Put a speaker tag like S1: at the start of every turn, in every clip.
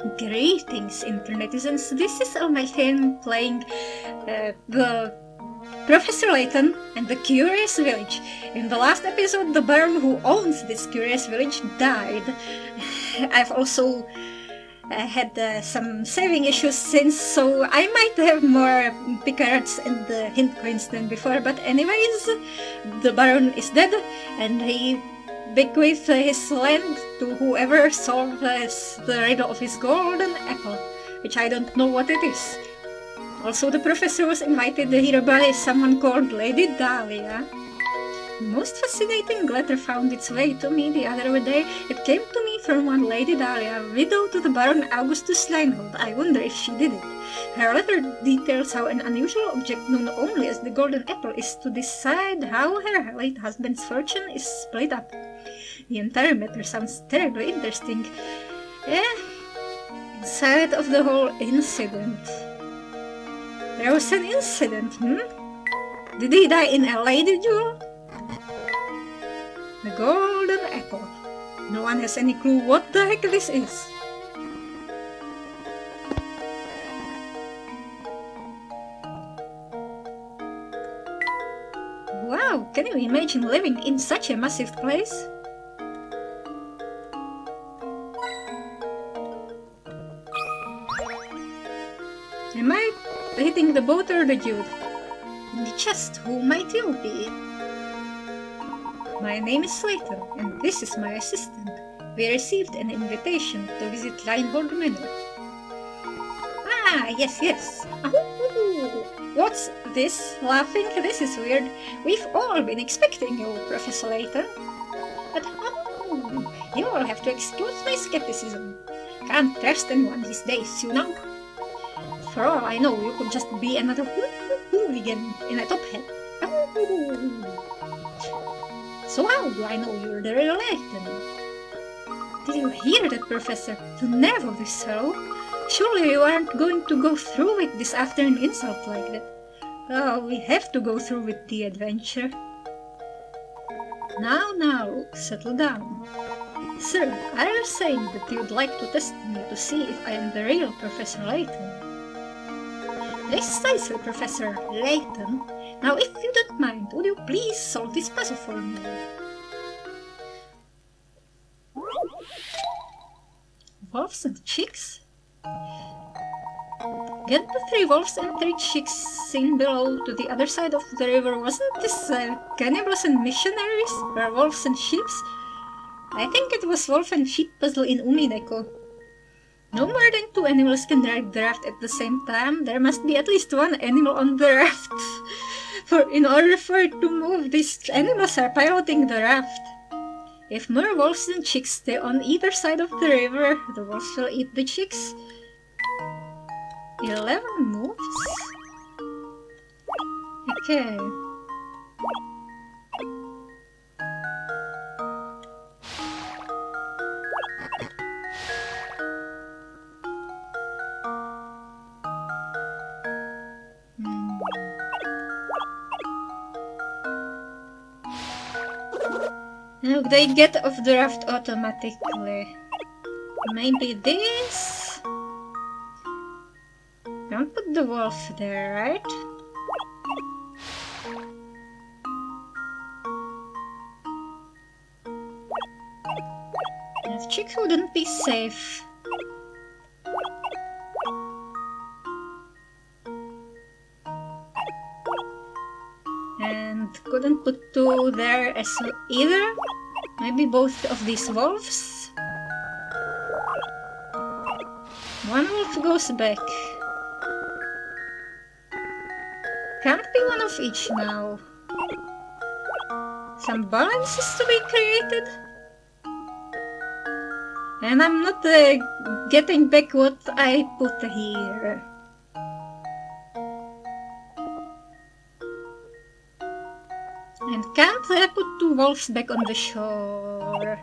S1: Greetings, internetizens. This is Elmerthien playing the Professor Layton and the Curious Village. In the last episode, the Baron who owns this Curious Village died. I've also had some saving issues since, so I might have more picards and hint coins than before. But anyways, the Baron is dead, and he bequeathed his land to whoever solves the riddle of his golden apple, which I don't know what it is. Also, the professor was invited here by someone called Lady Dahlia. Most fascinating letter found its way to me the other day. It came to me from one Lady Dahlia, widow to the Baron Augustus Leinhold. I wonder if she did it. Her letter details how an unusual object known only as the golden apple is to decide how her late husband's fortune is split up. The entire matter sounds terribly interesting. Inside of the whole incident. There was an incident, Did he die in a lady duel? The golden apple. No one has any clue what the heck this is. Wow, can you imagine living in such a massive place? Am I hitting the boat or the dude? In the chest, who might you be? My name is Layton, and this is my assistant. We received an invitation to visit Leinhold Manor. Ah, yes. What's this? Laughing? This is weird. We've all been expecting you, Professor Layton. But you all have to excuse my skepticism. Can't trust anyone these days, you know. For all I know, you could just be another hooligan in a top hat. So how do I know you're the real Layton? Did you hear that, Professor? The nerve of this fellow. Surely you aren't going to go through with this after an insult like that. Oh, we have to go through with the adventure. Now, settle down. Sir, are you saying that you'd like to test me to see if I am the real Professor Layton? Precisely, Professor Layton. Now, if you don't mind, would you please solve this puzzle for me? Wolves and chicks? Get the 3 wolves and 3 chicks seen below to the other side of the river. Wasn't this cannibals and missionaries? Or wolves and sheep? I think it was wolf and sheep puzzle in Umideko. No more than 2 animals can ride the raft at the same time. There must be at least 1 animal on the raft. In order for it to move, these animals are piloting the raft. If more wolves and chicks stay on either side of the river, the wolves will eat the chicks. 11 moves? Okay. Now they get off the raft automatically. Maybe this? Don't put the wolf there, right? The chick wouldn't be safe. And couldn't put 2 there as well either. Maybe both of these wolves? 1 wolf goes back. Can't be 1 of each now. Some balance is to be created. And I'm not getting back what I put here. And can't I put 2 wolves back on the shore?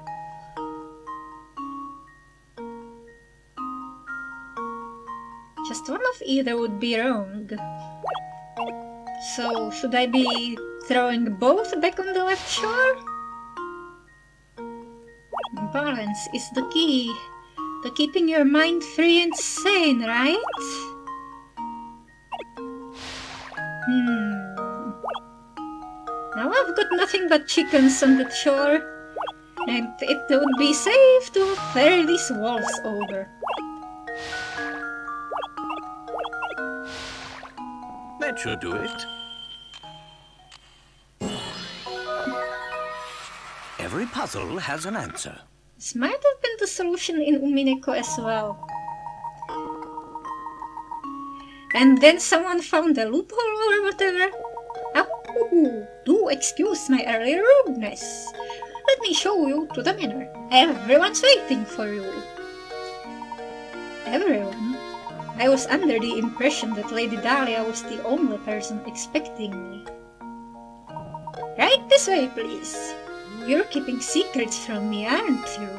S1: Just 1 of either would be wrong. So, should I be throwing both back on the left shore? Balance is the key. To keeping your mind free and sane, right? Now I've got nothing but chickens on the shore, and it would be safe to ferry these walls over.
S2: That should do it. Every puzzle has an answer.
S1: This might have been the solution in Umineko as well. And then someone found a loophole or whatever. Oh, do excuse my early rudeness. Let me show you to the manor. Everyone's waiting for you. Everyone? I was under the impression that Lady Dahlia was the only person expecting me. Right this way, please. You're keeping secrets from me, aren't you?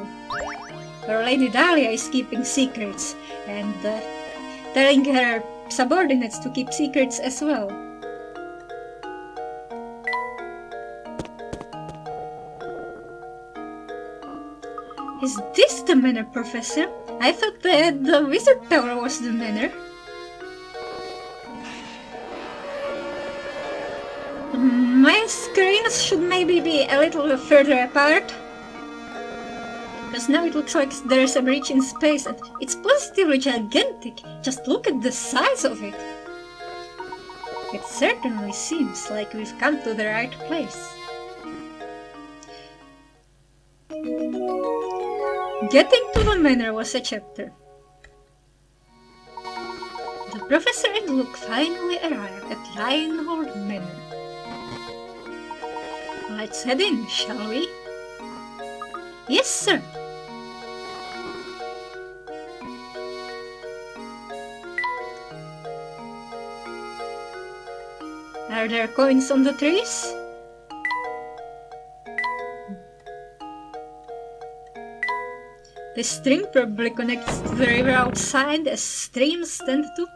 S1: Or Lady Dahlia is keeping secrets and telling her subordinates to keep secrets as well. Is this the manor, Professor? I thought that the wizard tower was the manor. My screens should maybe be a little further apart. Because now it looks like there's a breach in space and it's positively gigantic. Just look at the size of it. It certainly seems like we've come to the right place. Getting to the manor was a chapter. The professor and Luke finally arrived at Lionhold Manor. Let's head in, shall we? Yes, sir. Are there coins on the trees? This stream probably connects to the river outside, as streams tend to.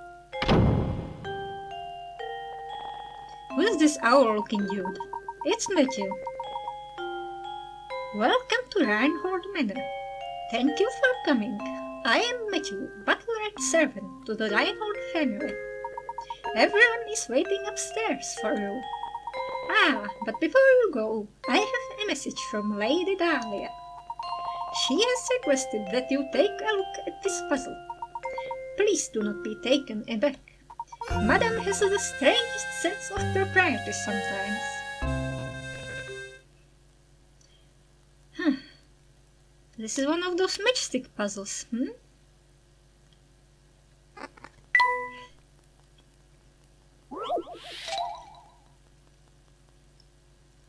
S1: Who is this owl-looking dude? It's Matthew. Welcome to Reinhold Manor. Thank you for coming. I am Matthew, butler and servant to the Reinhold family. Everyone is waiting upstairs for you. But before you go, I have a message from Lady Dahlia. She has requested that you take a look at this puzzle. Please do not be taken aback. Madame has the strangest sense of propriety sometimes. This is one of those matchstick puzzles,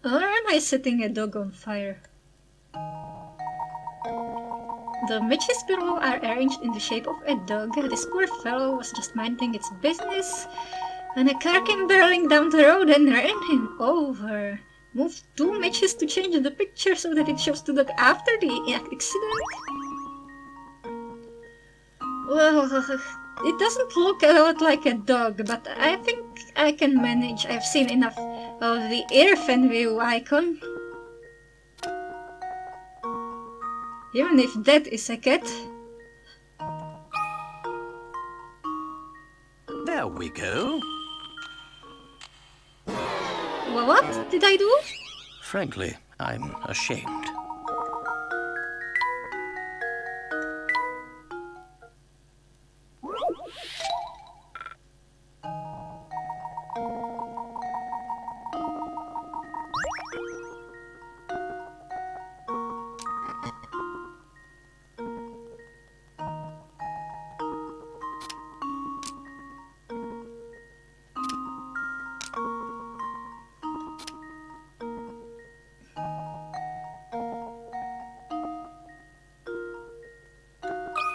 S1: Or am I setting a dog on fire? The matches below are arranged in the shape of a dog. This poor fellow was just minding its business, and a car came barreling down the road and ran him over. Move 2 matches to change the picture so that it shows the dog after the accident. Well, it doesn't look a lot like a dog, but I think I can manage. I've seen enough of the Earfen view icon. Even if that is a cat.
S2: There we go.
S1: Well, what did I do?
S2: Frankly, I'm ashamed.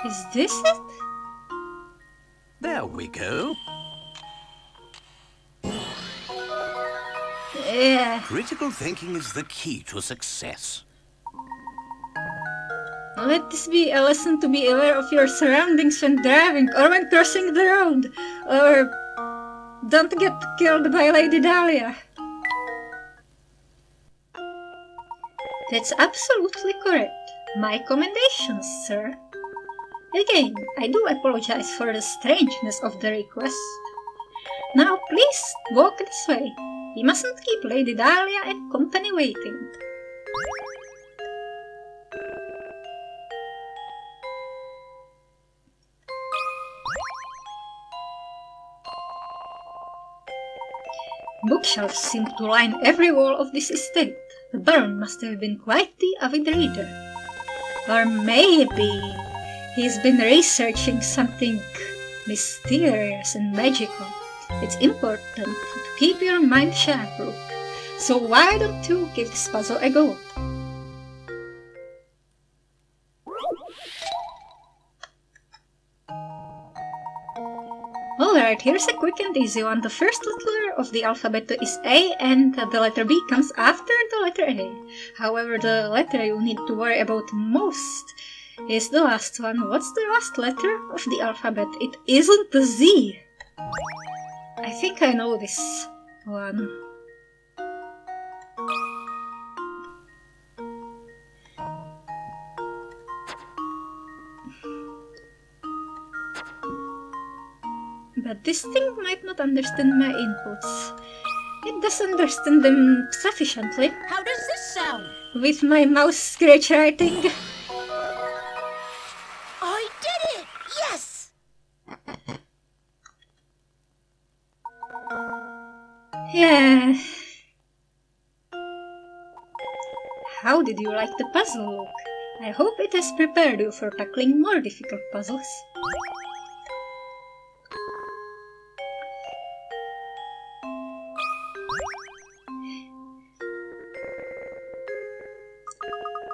S1: Is this it?
S2: There we go.
S1: Yeah.
S2: Critical thinking is the key to success.
S1: Let this be a lesson to be aware of your surroundings when driving or when crossing the road. Or don't get killed by Lady Dahlia. That's absolutely correct. My commendations, sir. Again, I do apologize for the strangeness of the request. Now please walk this way. We mustn't keep Lady Dahlia and company waiting. Bookshelves seem to line every wall of this estate. The Baron must have been quite the avid reader. Or maybe he's been researching something mysterious and magical. It's important to keep your mind sharp, Rook. So why don't you give this puzzle a go? Alright, here's a quick and easy one. The first letter of the alphabet is A and the letter B comes after the letter A. However, the letter you need to worry about most is the last one. What's the last letter of the alphabet? It isn't the Z. I think I know this one. But this thing might not understand my inputs. It does understand them sufficiently.
S3: How does this sound?
S1: With my mouse scratch writing.
S3: I did it! Yes!
S1: Yeah. How did you like the puzzle, Luke? I hope it has prepared you for tackling more difficult puzzles.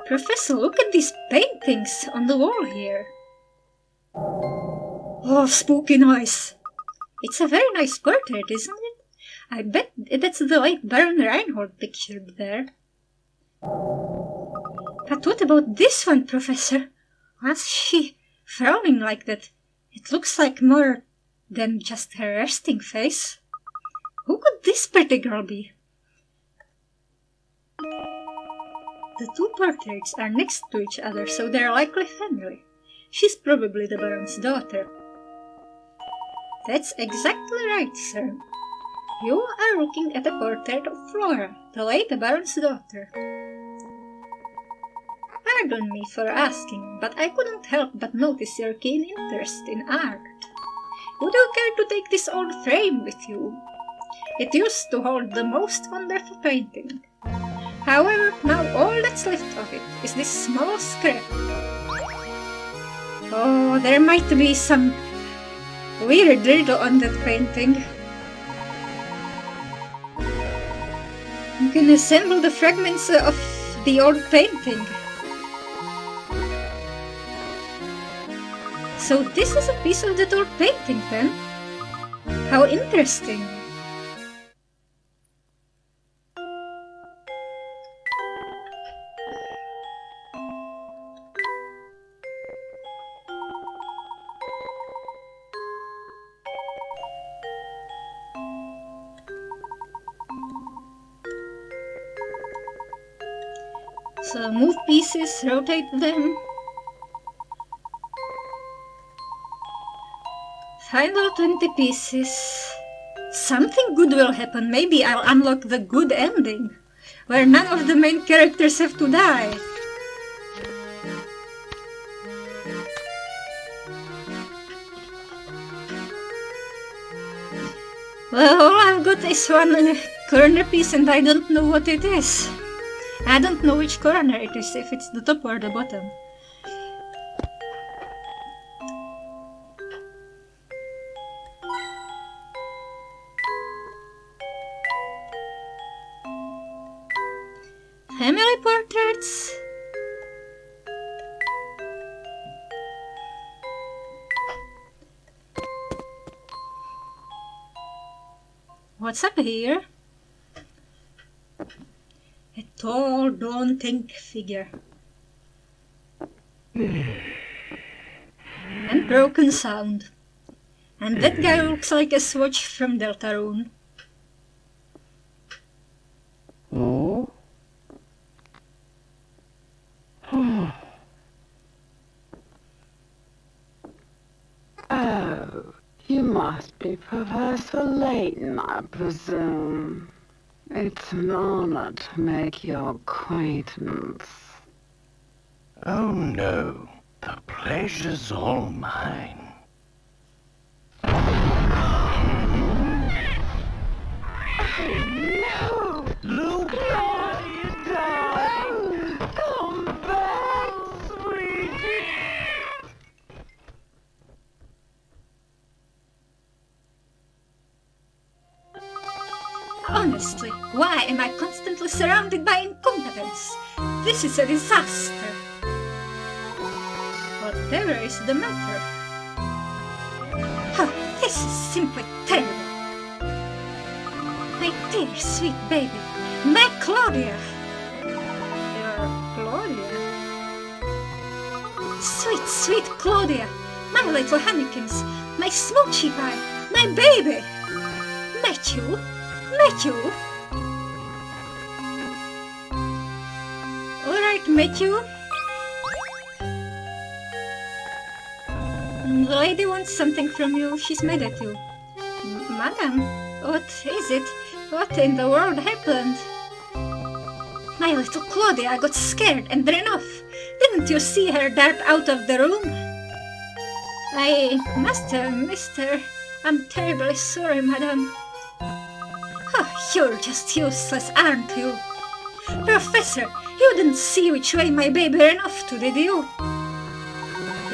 S1: Professor, look at these paintings on the wall here. Oh, spooky noise. It's a very nice portrait, isn't it? I bet that's the late Baron Reinhold pictured there. But what about this one, Professor? Why's she frowning like that? It looks like more than just her resting face. Who could this pretty girl be? The two portraits are next to each other, so they're likely family. She's probably the Baron's daughter. That's exactly right, sir. You are looking at a portrait of Flora, the late Baron's daughter. Pardon me for asking, but I couldn't help but notice your keen interest in art. Would you care to take this old frame with you? It used to hold the most wonderful painting. However, now all that's left of it is this small scrap. Oh, there might be some weird riddle on that painting. You can assemble the fragments of the old painting. So this is a piece of that old painting then? How interesting. So move pieces, rotate them. Find all 20 pieces. Something good will happen. Maybe I'll unlock the good ending, where none of the main characters have to die. Well, all I've got is one corner piece and I don't know what it is. I don't know which corner it is, if it's the top or the bottom. Family portraits? What's up here? A tall, daunting figure. And broken sound. And that guy looks like a swatch from Deltarune.
S4: Oh? must be Professor Layton, I presume. It's an honor to make your acquaintance.
S2: Oh no, the pleasure's all mine.
S4: No!
S2: Luke!
S4: You darling! Come back, sweetie!
S1: Honestly, why am I constantly surrounded by incompetence? This is a disaster. Whatever is the matter? Oh, this is simply terrible. My dear sweet baby, my Claudia. Your Claudia? Sweet, sweet Claudia, my little honeykins, my smoochy pie, my baby. Matthew. Alright, Matthew. The lady wants something from you. She's mad at you. Madam, what is it? What in the world happened? My little Claudia got scared and ran off. Didn't you see her dart out of the room? I must have missed her. I'm terribly sorry, madam. Oh, you're just useless, aren't you? Professor, you didn't see which way my baby ran off to, did you?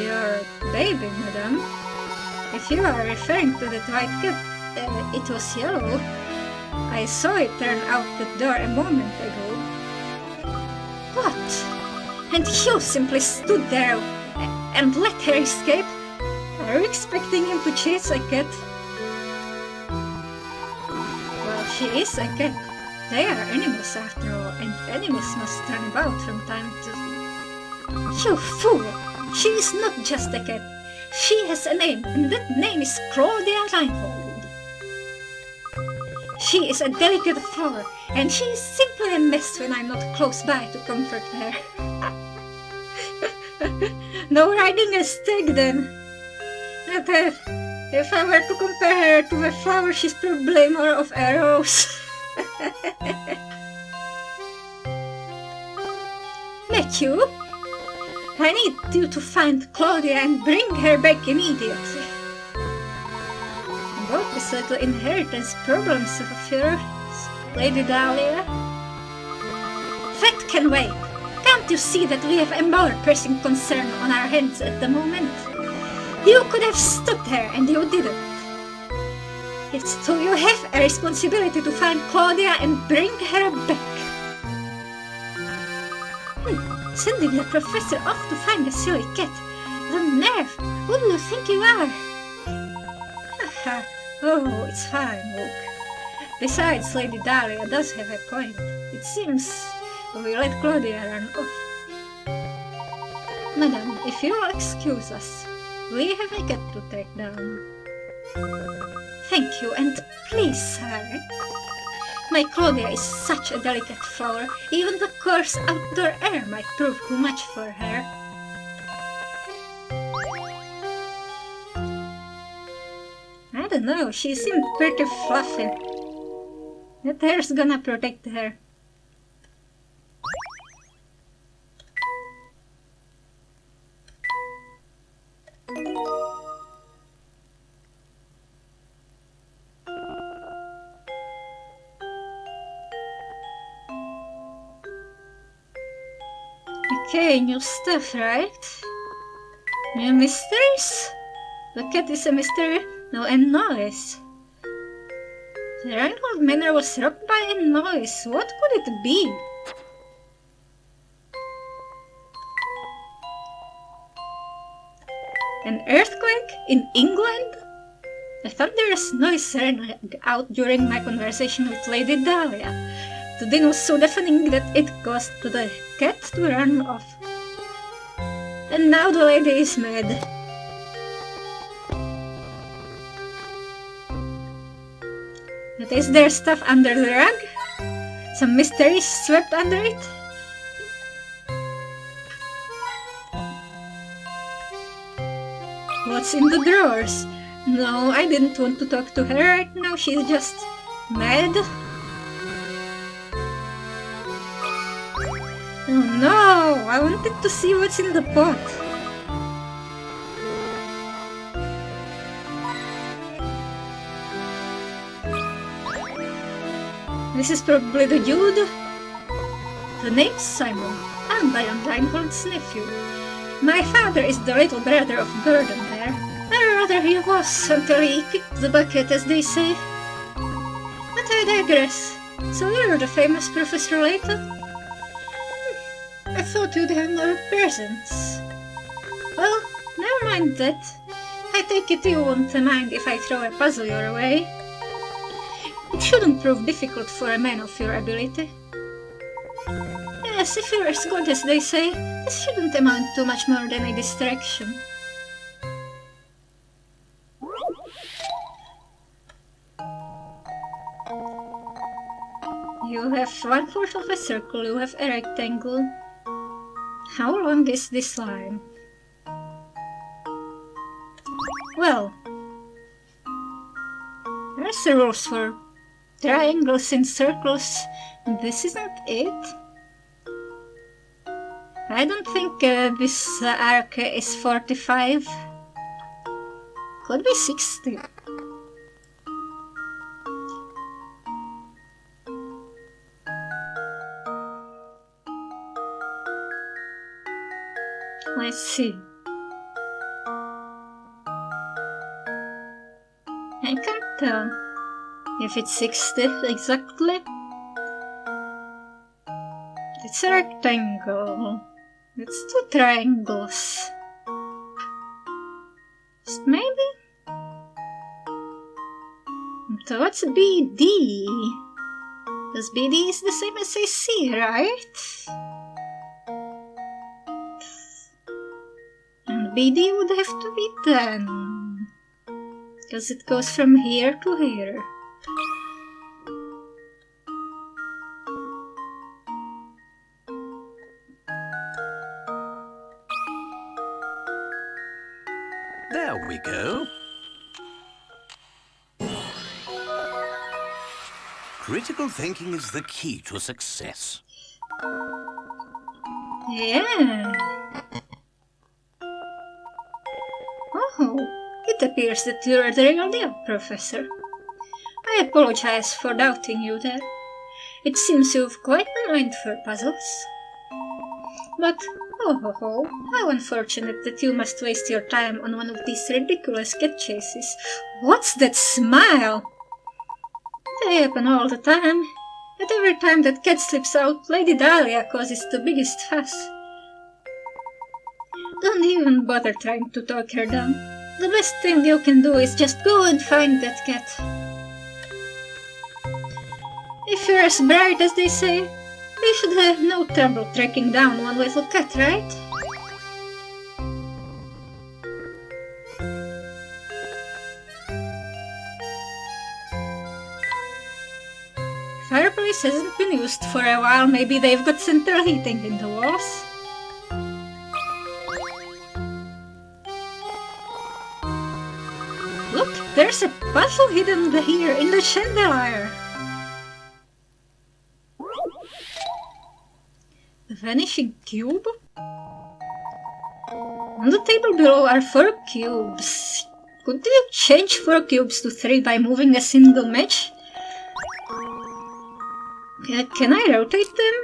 S1: Your baby, madam? If you are referring to that white cat, it was yellow. I saw it turn out the door a moment ago. What? And you simply stood there and let her escape? Are you expecting him to chase a cat? Well, she is a cat. They are animals after all, and animals must turn about from time to... You fool! She is not just a cat. She has a name, and that name is Claudia Reinhold. She is a delicate flower, and she is simply a mess when I'm not close by to comfort her. No riding a stag then. If I were to compare her to a flower, she's probably more of a rose. Matthew, I need you to find Claudia and bring her back immediately. About these little inheritance problems of yours, Lady Dahlia. That can wait. Can't you see that we have a more pressing concern on our hands at the moment? You could have stopped her and you didn't. So you have a responsibility to find Claudia and bring her back. Sending the professor off to find a silly cat. The nerve! Who do you think you are? Oh, it's fine, Luke. Besides, Lady Dahlia does have a point. It seems we let Claudia run off. Madam, if you will excuse us, we have a cat to take down. Thank you, and please, sir. My Claudia is such a delicate flower, even the coarse outdoor air might prove too much for her. I don't know, she seemed pretty fluffy. That hair's gonna protect her. Okay, new stuff, right? New mysteries? The cat is a mystery? No, a noise. The Reinhold Manor was rocked by a noise. What could it be? An earthquake? In England? I thought there was noise rang out during my conversation with Lady Dahlia. The din was so deafening that it caused the cat to run off. And now the lady is mad. But is there stuff under the rug? Some mystery swept under it? What's in the drawers? No, I didn't want to talk to her right now, she's just mad. Oh no, I wanted to see what's in the pot. This is probably the dude. The name's Simon. I'm Baron Reinhold's nephew. My father is the little brother of Gordon there. Or rather he was until he kicked the bucket, as they say. But I digress. So you're the famous Professor Layton? I thought you'd have more presents. Well, never mind that. I take it you won't mind if I throw a puzzle your way. It shouldn't prove difficult for a man of your ability. Yes, if you're as good as they say, this shouldn't amount to much more than a distraction. You have 1/4 of a circle, you have a rectangle. How long is this line? Well, there's the rules for triangles and circles. This isn't it. I don't think this arc is 45. Could be 60. Let's see. I can't tell if it's 60 exactly. It's a rectangle. It's 2 triangles. Just maybe? So what's BD? Because BD is the same as AC, right? And BD would have to be 10. Because it goes from here to here.
S2: There we go. Critical thinking is the key to success.
S1: Yeah. Oh, it appears that you're the real deal, Professor. I apologize for doubting you there. It seems you've quite a mind for puzzles. But, oh, how unfortunate that you must waste your time on one of these ridiculous cat chases. What's that smile? They happen all the time. But every time that cat slips out, Lady Dahlia causes the biggest fuss. Don't even bother trying to talk her down. The best thing you can do is just go and find that cat. If you're as bright as they say, we should have no trouble tracking down one little cat, right? Fireplace hasn't been used for a while, maybe they've got central heating in the walls. Look, there's a puzzle hidden here in the chandelier. The vanishing cube? On the table below are 4 cubes. Could you change 4 cubes to 3 by moving a single match? Can I rotate them?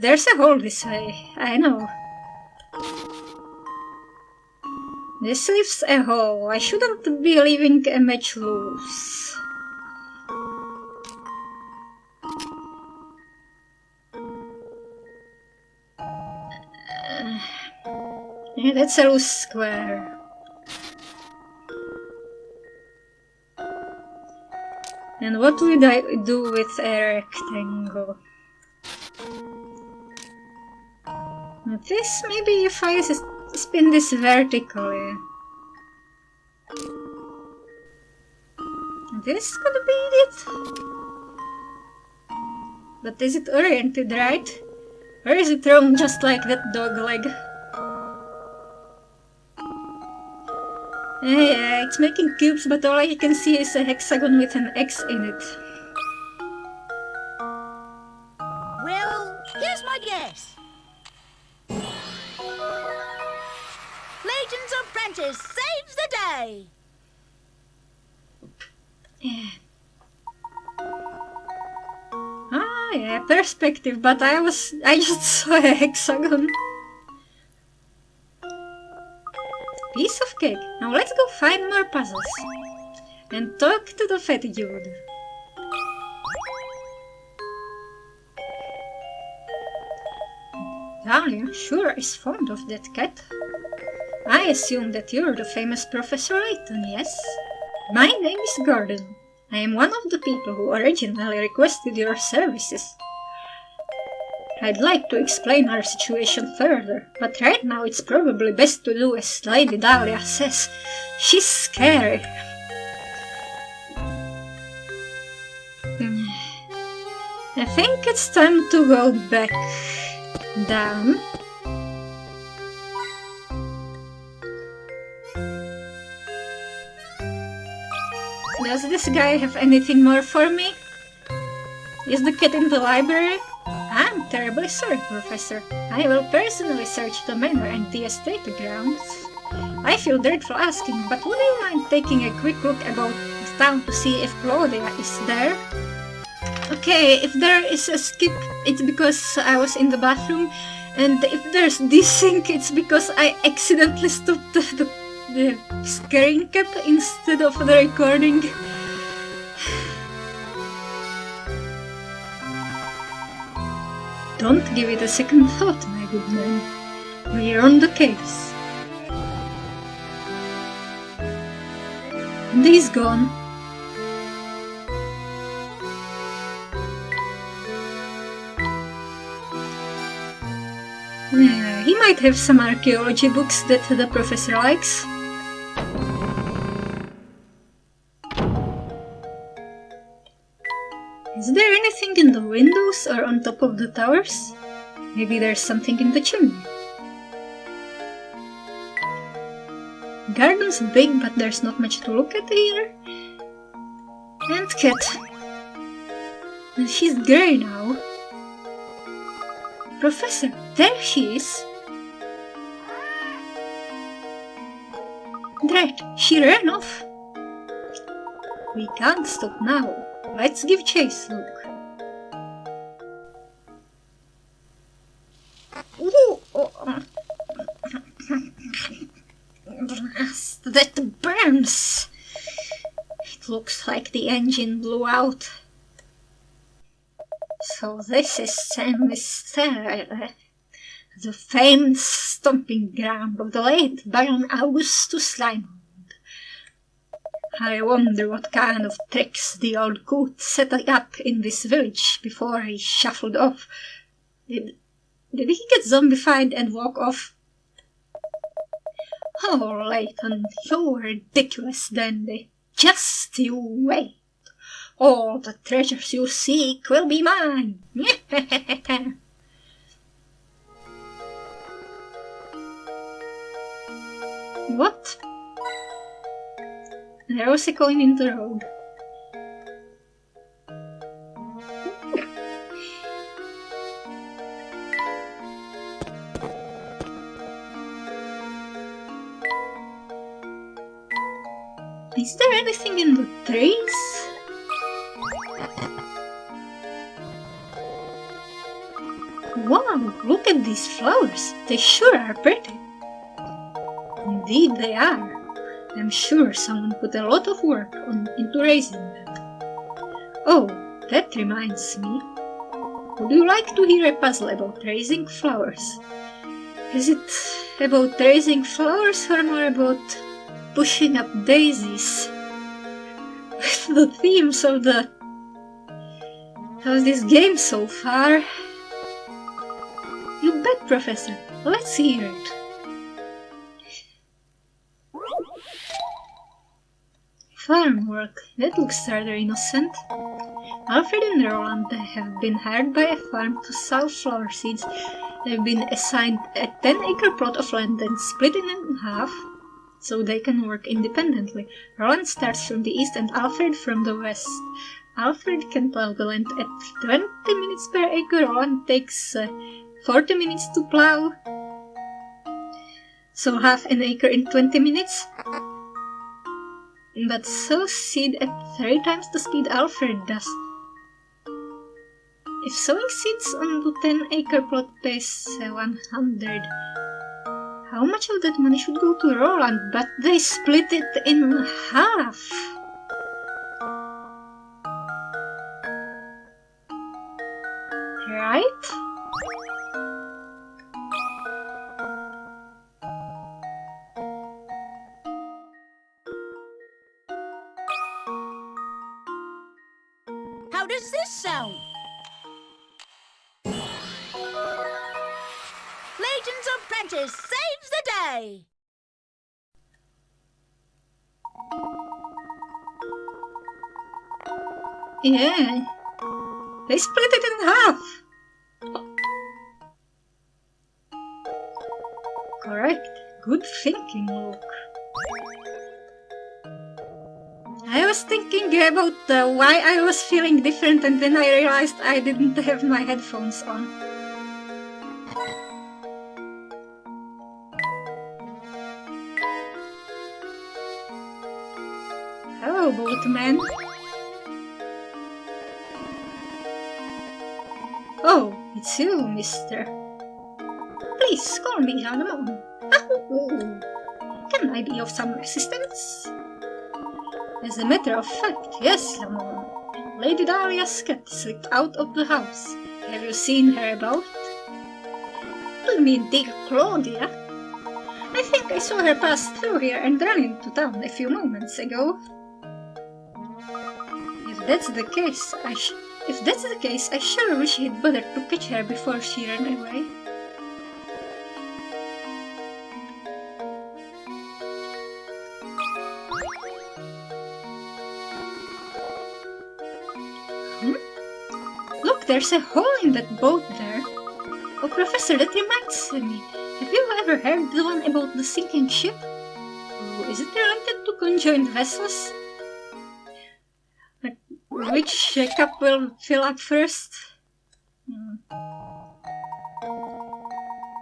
S1: There's a hole this way, I know. This leaves a hole. I shouldn't be leaving a match loose. Yeah, that's a loose square. And what would I do with a rectangle? This, maybe if I spin this vertically. This could be it. But is it oriented right? Or is it wrong just like that dog leg? Yeah, it's making cubes, but all I can see is a hexagon with an X in it.
S3: Well, here's my guess. Layton's apprentice saves the day.
S1: Yeah. Ah, yeah, perspective, but I just saw a hexagon. Piece of cake. Now let's go find more puzzles. And talk to the fatty dude. Dahlia sure is fond of that cat. I assume that you're the famous Professor Layton, yes? My name is Gordon. I am one of the people who originally requested your services. I'd like to explain our situation further, but right now it's probably best to do as Lady Dahlia says. She's scary. I think it's time to go back down. Does this guy have anything more for me? Is the cat in the library? I'm terribly sorry, Professor. I will personally search the manor and the estate grounds. I feel dreadful asking, but would you mind taking a quick look about the town to see if Claudia is there? Okay, if there is a skip, it's because I was in the bathroom, and if there's desync, it's because I accidentally stopped the screen cap instead of the recording. Don't give it a second thought, my good man. We're on the case. And he's gone. He might have some archaeology books that the professor likes. Is there anything in the windows or on top of the towers? Maybe there's something in the chimney. Garden's big, but there's not much to look at here. And cat. And she's grey now. Professor, there she is. Drat, she ran off. We can't stop now. Let's give chase, look. Ooh, blast, that burns. It looks like the engine blew out. So this is Saint-Mister, the famous stomping ground of the late Baron Augustus Raymond. I wonder what kind of tricks the old coot set up in this village before he shuffled off. Did he get zombified and walk off? Oh, Layton, you ridiculous dandy. Just you wait. All the treasures you seek will be mine. What? There was a coin in the road. Is there anything in the trees? Wow, look at these flowers. They sure are pretty. Indeed they are. I'm sure someone put a lot of work into raising them. Oh, that reminds me. Would you like to hear a puzzle about raising flowers? Is it about raising flowers or more about pushing up daisies? With the themes of this game so far. You bet, Professor. Let's hear it. Farm work. That looks rather innocent. Alfred and Roland have been hired by a farm to sow flower seeds. They've been assigned a 10-acre plot of land and split it in half. so they can work independently. Roland starts from the east and Alfred from the west. Alfred can plow the land at 20 minutes per acre. Roland takes 40 minutes to plow, so half an acre in 20 minutes. But sow seed at 3 times the speed Alfred does. If sowing seeds on the 10-acre plot pays 100, how much of that money should go to Roland? But they split it in half. Right?
S3: How does this sound? Layton's apprentice saves the day!
S1: Yeah. They split it in half. Correct. Good thinking, Luke. I was thinking about why I was feeling different, and then I realized I didn't have my headphones on. Hello, boatman. Oh, it's you, mister. Please call me Lamon. Can I be of some assistance? As a matter of fact, yes, Lamon. Lady Dahlia's cat slipped out of the house. Have you seen her about? You mean dear Claudia? I think I saw her pass through here and run into town a few moments ago. If that's the case, I sure wish he'd bothered to catch her before she ran away. Look, there's a hole in that boat there. Oh, Professor, that reminds me. Have you ever heard the one about the sinking ship? Oh, is it related to conjoined vessels? Like, which cup will fill up first?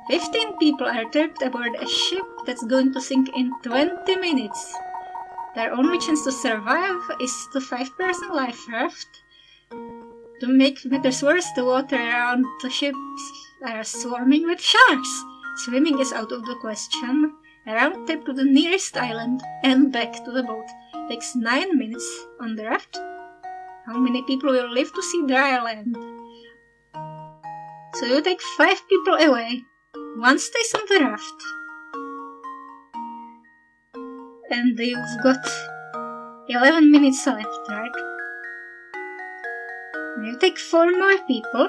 S1: 15 people are trapped aboard a ship that's going to sink in 20 minutes. Their only chance to survive is the 5-person life raft. To make matters worse, the water around the ships are swarming with sharks. Swimming is out of the question. A round trip to the nearest island and back to the boat takes 9 minutes on the raft. How many people will live to see dry land? So you take 5 people away. 1 stays on the raft. And you've got 11 minutes left, right? You take 4 more people.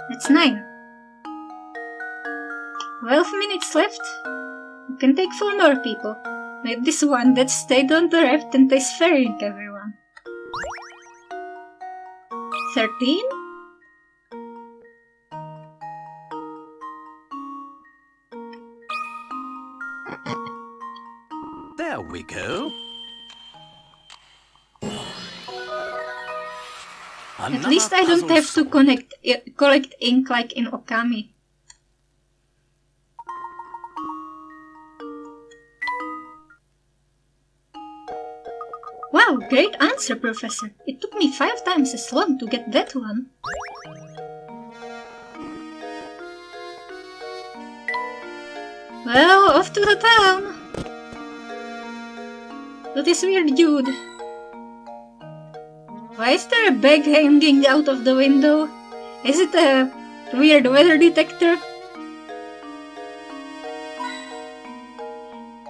S1: That's 9. 12 minutes left. You can take 4 more people. Like this one that stayed on the raft and is ferrying everyone. 13.
S2: There we go.
S1: At least I don't have to collect ink like in Okami. Wow, great answer, Professor. It took me 5 times as long to get that one. Well, off to the town. That is weird, Jude. Why is there a bag hanging out of the window? Is it a weird weather detector?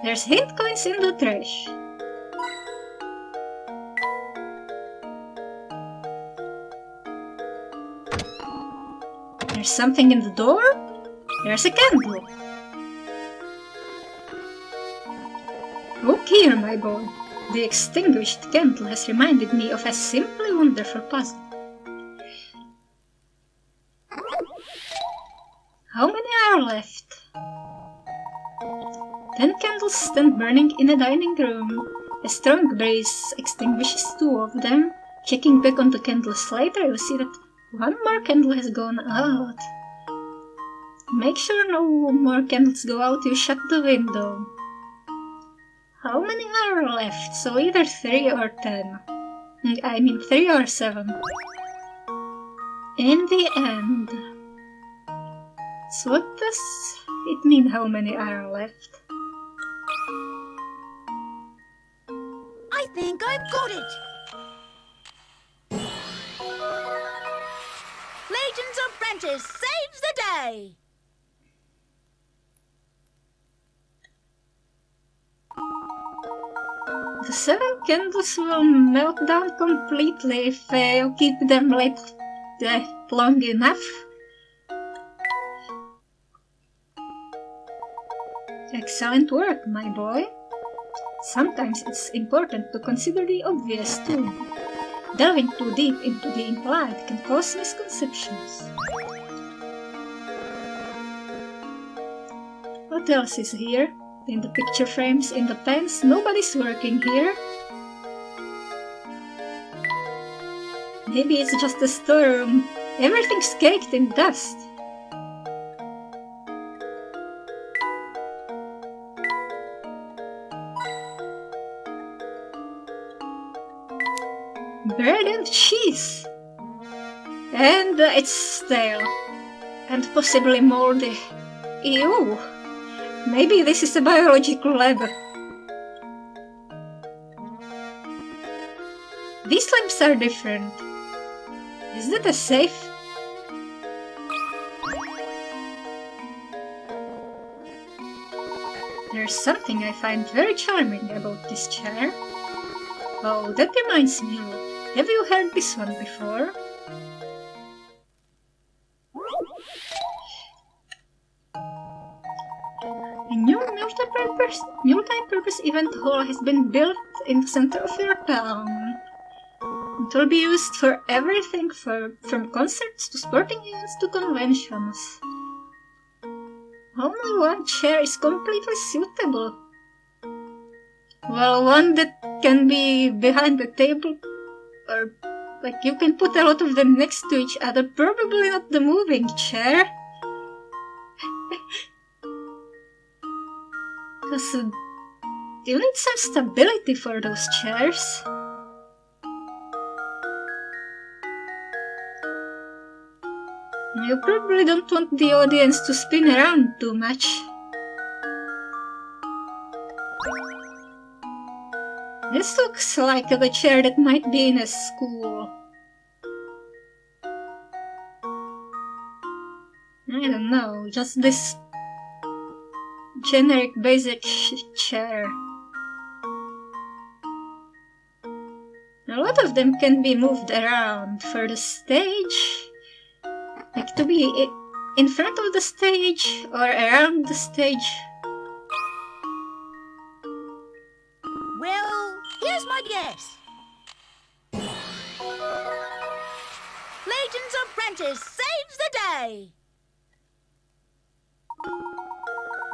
S1: There's hint coins in the trash. There's something in the door. There's a candle. Look here, my boy. The extinguished candle has reminded me of a simply wonderful puzzle. How many are left? 10 candles stand burning in a dining room. A strong breeze extinguishes two of them. Checking back on the candles later, you see that one more candle has gone out. Make sure no more candles go out, you shut the window. How many are left? So either 3 or 10. I mean 3 or 7. In the end. So what does it mean how many are left?
S3: I think I've got it. Layton's apprentice saves the day.
S1: The 7 candles will melt down completely if you keep them lit long enough. Excellent work, my boy. Sometimes it's important to consider the obvious too. Delving too deep into the implied can cause misconceptions. What else is here? In the picture frames, in the pens, nobody's working here. Maybe it's just a storm. Everything's caked in dust. Bread and cheese. And it's stale. And possibly moldy. Ew. Maybe this is a biological lab. These lamps are different. Is that a safe? There's something I find very charming about this chair. Oh, that reminds me. Have you heard this one before? A new multi-purpose event hall has been built in the center of your town. It will be used for everything from concerts to sporting events to conventions. Only one chair is completely suitable. Well, one that can be behind the table, or like you can put a lot of them next to each other, probably not the moving chair. Because you need some stability for those chairs. You probably don't want the audience to spin around too much. This looks like the chair that might be in a school. I don't know, just this generic basic chair. A lot of them can be moved around for the stage, like to be in front of the stage or around the stage.
S3: Well, here's my guess. Layton's apprentice saves the day.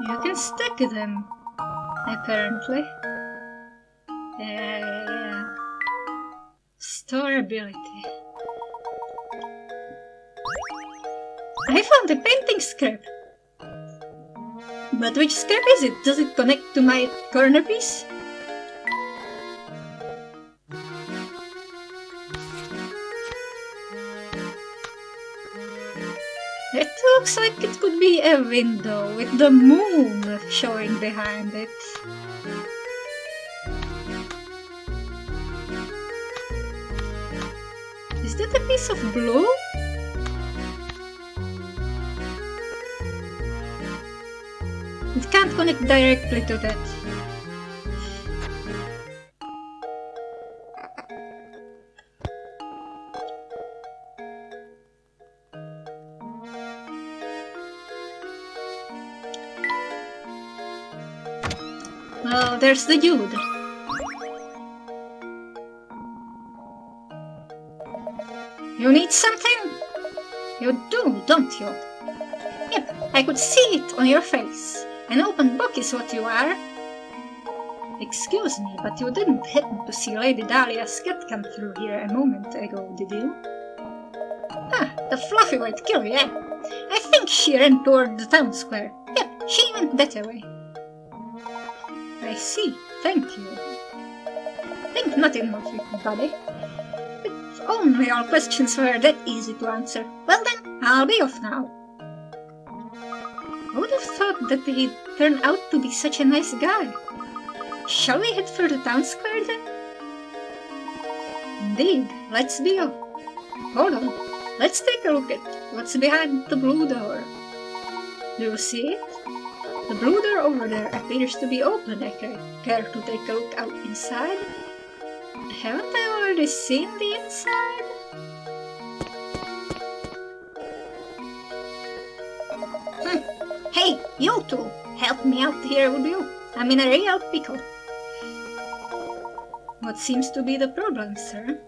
S1: You can stack them, apparently. Storability. I found a painting scrap. But which scrap is it? Does it connect to my corner piece? It looks like it could be a window with the moon showing behind it. Is that a piece of blue? It can't connect directly to that. Oh, there's the dude. You need something? You do, don't you? Yep, I could see it on your face. An open book is what you are. Excuse me, but you didn't happen to see Lady Dahlia's cat come through here a moment ago, did you? Ah, the fluffy white kitty, eh? I think she ran toward the town square. Yep, she went that way. I see, thank you. Think nothing of it, buddy. If only all questions were that easy to answer. Well then, I'll be off now. I would have thought that he'd turn out to be such a nice guy. Shall we head for the town square then? Indeed, let's be off. Hold on, let's take a look at what's behind the blue door. Do you see it? The blue door over there appears to be open. I care to take a look out inside? Haven't I already seen the inside? Hey, you two! Help me out here, would you? I'm in a real pickle. What seems to be the problem, sir?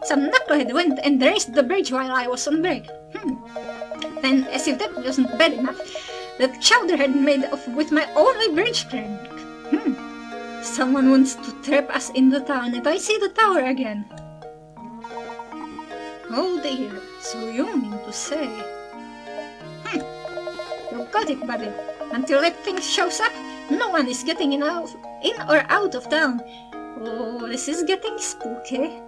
S1: Some knucklehead went and raised the bridge while I was on break. And as if that wasn't bad enough, that chowderhead made off with my only bridge crank. Someone wants to trap us in the town if I see the tower again. Oh dear, so you mean to say... You got it, buddy. Until that thing shows up, no one is getting in or out of town. Oh, this is getting spooky.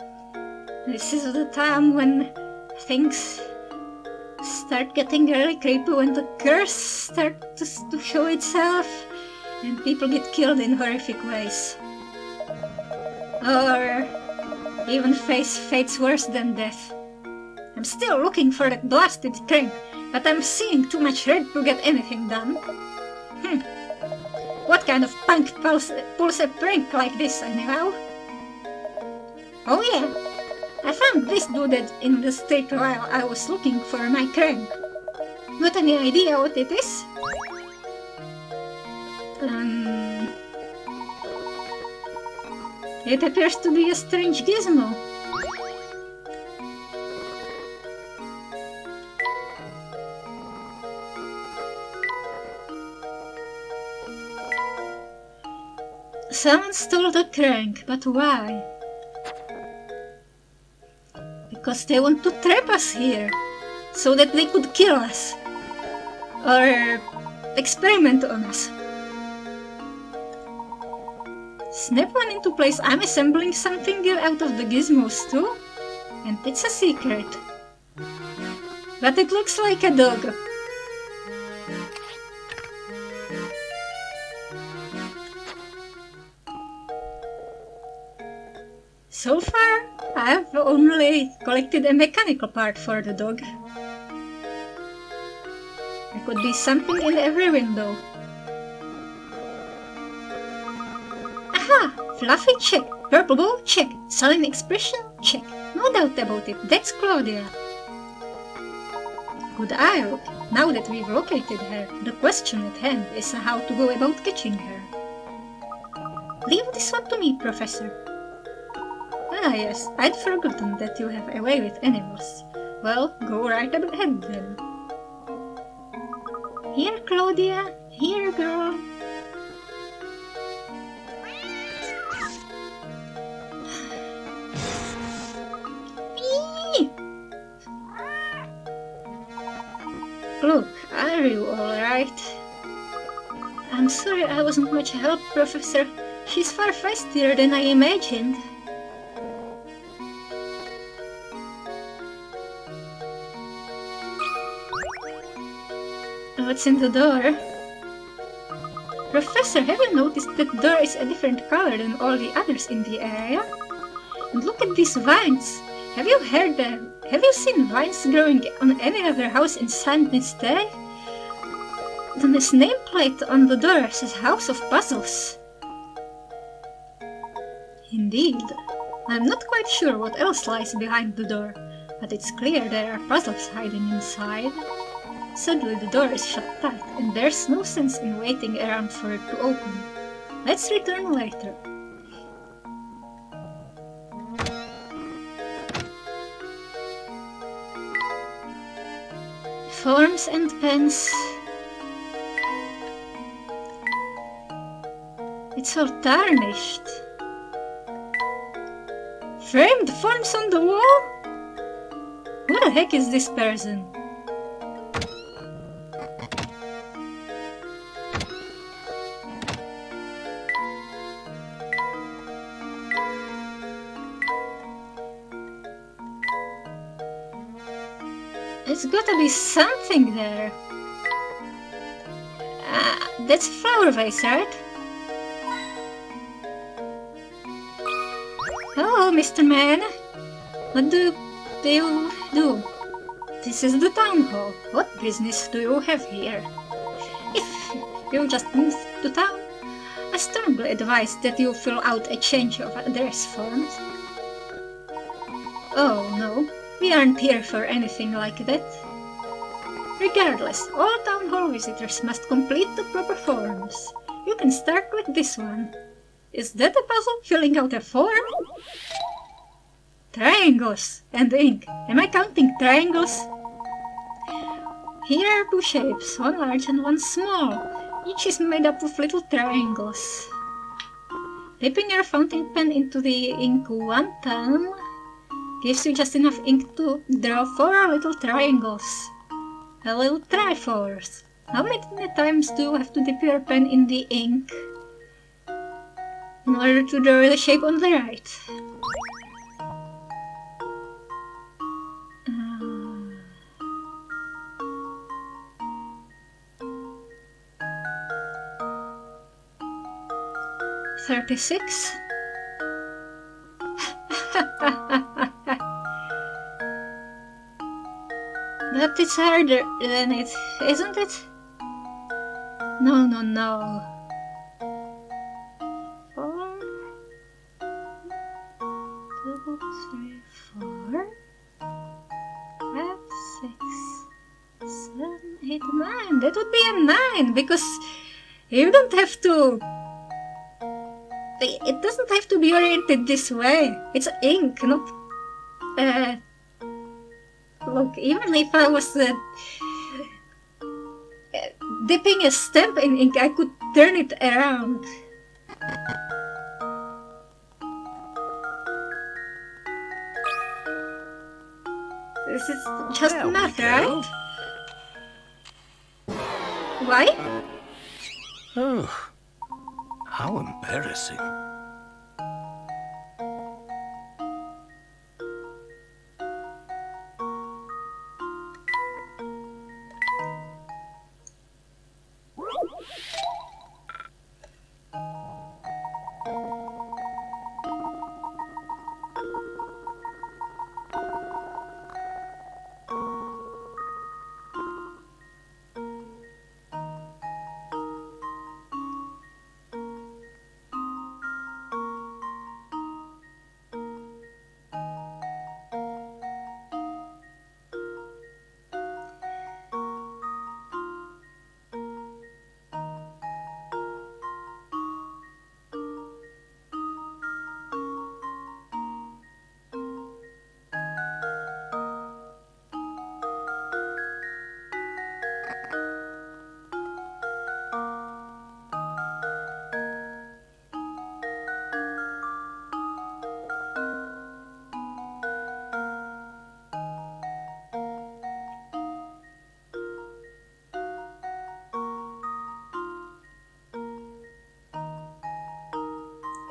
S1: This is the time when things start getting really creepy, when the curse starts to show itself and people get killed in horrific ways. Or even face fates worse than death. I'm still looking for that blasted crank, but I'm seeing too much red to get anything done. What kind of punk pulls a prank like this, anyhow? Oh yeah, I found this dude in the street while I was looking for my crank. Got any idea what it is? It appears to be a strange gizmo. Someone stole the crank, but why? Because they want to trap us here, so that they could kill us. Or experiment on us. Snap one into place. I'm assembling something out of the gizmos too, and it's a secret. But it looks like a dog. So far, I've only collected a mechanical part for the dog. There could be something in every window. Aha! Fluffy check, purple bow check, sullen expression check. No doubt about it, that's Claudia. Good eye look. Now that we've located her, the question at hand is how to go about catching her. Leave this one to me, Professor. Ah yes, I'd forgotten that you have a way with animals. Well, go right ahead then. Here, Claudia. Here, girl. Look, are you alright? I'm sorry I wasn't much help, Professor. She's far faster than I imagined. What's in the door? Professor, have you noticed that the door is a different color than all the others in the area? And look at these vines. Have you seen vines growing on any other house in Saint Day? This nameplate on the door says House of Puzzles. Indeed. I'm not quite sure what else lies behind the door, but it's clear there are puzzles hiding inside. Sadly, the door is shut tight, and there's no sense in waiting around for it to open. Let's return later. Forms and pens. It's so tarnished. Framed forms on the wall? Who the heck is this person? There's gotta be something there. That's a flower vase, right? Hello, Mr. Man. What do you do? This is the town hall. What business do you have here? If you just moved to town, I strongly advise that you fill out a change of address form. Oh no, we aren't here for anything like that. Regardless, all town hall visitors must complete the proper forms. You can start with this one. Is that a puzzle, filling out a form? Triangles and ink. Am I counting triangles? Here are two shapes, one large and one small. Each is made up of little triangles. Dipping your fountain pen into the ink one time gives you just enough ink to draw 4 little triangles. A little triforce. How many times do you have to dip your pen in the ink in order to draw the shape on the right? 36. But it's harder than it, isn't it? No. 4, 2, 3, 4, 5, 6, 7, 8, 9. That would be a 9 because you don't have to. It doesn't have to be oriented this way. It's ink, not. Look, even if I was dipping a stamp in ink, I could turn it around. This is just
S2: There we
S1: math,
S2: go.
S1: right? Why?
S2: Oh, how embarrassing.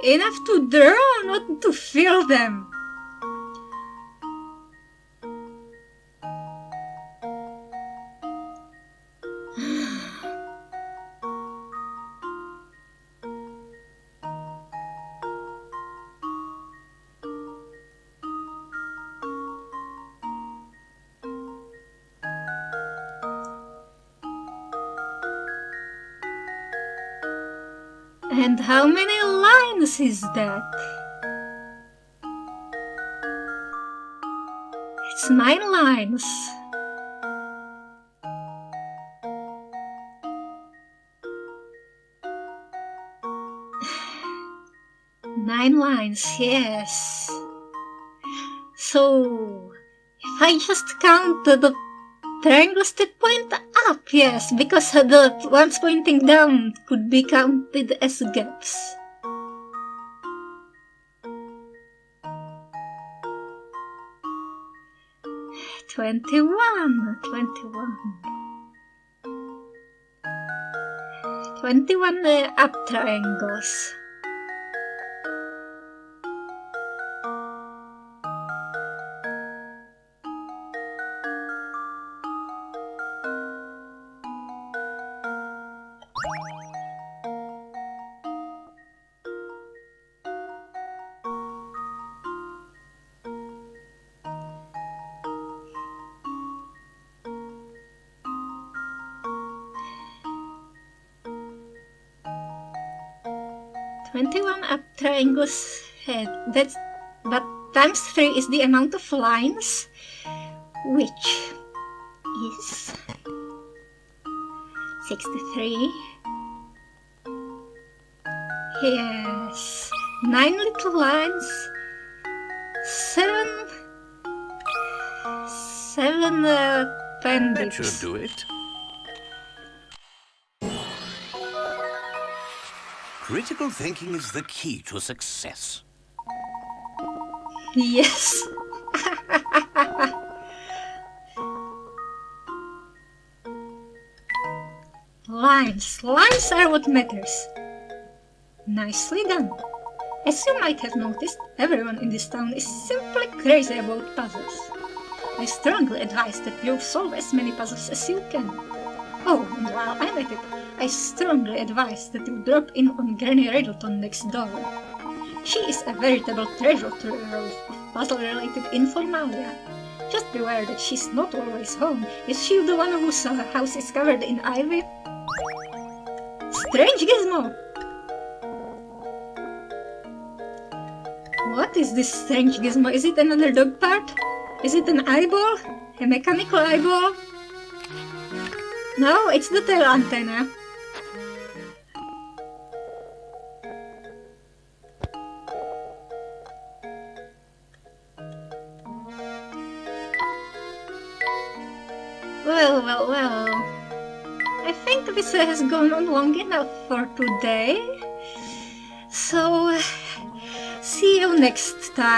S1: Enough to draw, not to fill them. And how many lines is that? It's 9 lines. Nine lines, yes. So, if I just count the triangles that point up, yes, because the ones pointing down could be counted as gaps. 21. 21 up triangles. Up triangles head. But times 3 is the amount of lines, which is 63. Yes, 9 little lines, 7 pen
S2: That
S1: dips.
S2: should do it. Critical thinking is the key to success.
S1: Yes. Lines are what matters. Nicely done. As you might have noticed, everyone in this town is simply crazy about puzzles. I strongly advise that you solve as many puzzles as you can. Oh, and while I'm at it, I strongly advise that you drop in on Granny Riddleton next door. She is a veritable treasure trove of puzzle-related informalia. Just beware that she's not always home. Is she the one whose house is covered in ivy? Strange gizmo! What is this strange gizmo? Is it another dog part? Is it an eyeball? A mechanical eyeball? No, it's the tail antenna. Well. I think this has gone on long enough for today. So, see you next time.